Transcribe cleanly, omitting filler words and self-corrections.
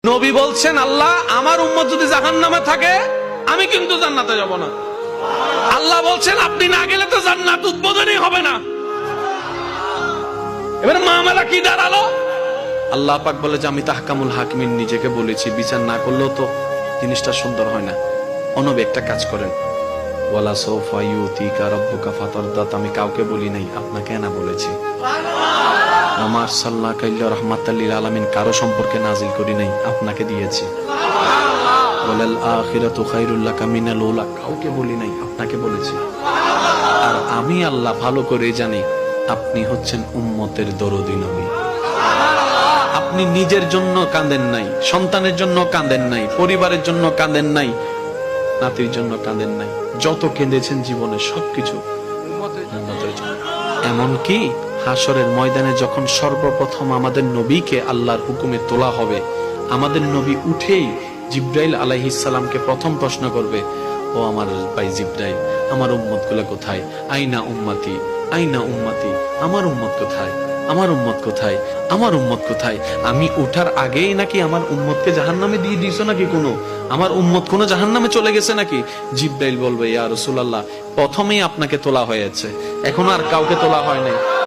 নবী বলছেন, আল্লাহ আমার উম্মত যদি জাহান্নামে থাকে আমি কিন্তু জান্নাতে যাব না। আল্লাহ বলছেন আপনি না গেলে তো জান্নাত উদ্বোধনই হবে না। এবার মামলা কি দাঁড়ালো? আল্লাহ পাক বলে যে আমি তাহকামুল হাকিমিন নিজেকে বলেছি, বিচার না করলেও তো জিনিসটা সুন্দর হয় না। অনবে একটা কাজ করেন, ওয়ালা সাউফা ইউতিকা রাব্বুকা ফাতারদাত, আমি কাউকে বলি নাই, আপনাকে না বলেছি। ওমা আরসালনাকা ইল্লা রাহমাতাল লিল আলামিন, কারো সম্পর্কে নাজিল করি নাই, আপনাকে দিয়েছি। ওয়ালাল আখিরাতু খায়রুল লাকা মিনাল উলা, কাউকে বলি নাই, আপনাকে বলেছি। আর আমি আল্লাহ ভালো করে জানি আপনি হচ্ছেন উম্মতের দরদি নবী। আপনি নিজের জন্য কাঁদেন নাই, সন্তানের জন্য কাঁদেন নাই, পরিবারের জন্য কাঁদেন নাই, নাতির জন্য কাঁদেন নাই, যত কেঁদেছেন জীবনে সবকিছু উম্মতের জন্য। এমনকি হাসরের ময়দানে যখন সর্বপ্রথম আমাদের নবীকে আল্লাহর হুকুমে তোলা হবে, আমাদের নবী উঠেই জিব্রাইল আলাইহিস সালামকে প্রথম প্রশ্ন করবে, ও আমার ভাই জিব্রাইল, আমার উম্মত গুলা কোথায়? আইনা উম্মতি, আইনা উম্মতি, আমার উম্মত কোথায়? আমার উম্মত কোথায়? আমার উম্মত কোথায়? আমি ওঠার আগেই নাকি আমার উম্মতকে জাহান্নামে দিয়ে দিয়েছো নাকি? আমার উম্মত কোন জাহান্নামে চলে গেছে নাকি? জিব্রাইল বলবে, ইয়া রাসূলুল্লাহ, প্রথমেই আপনাকে তোলা হয়েছে, এখন আর কাউকে তোলা হয় নাই।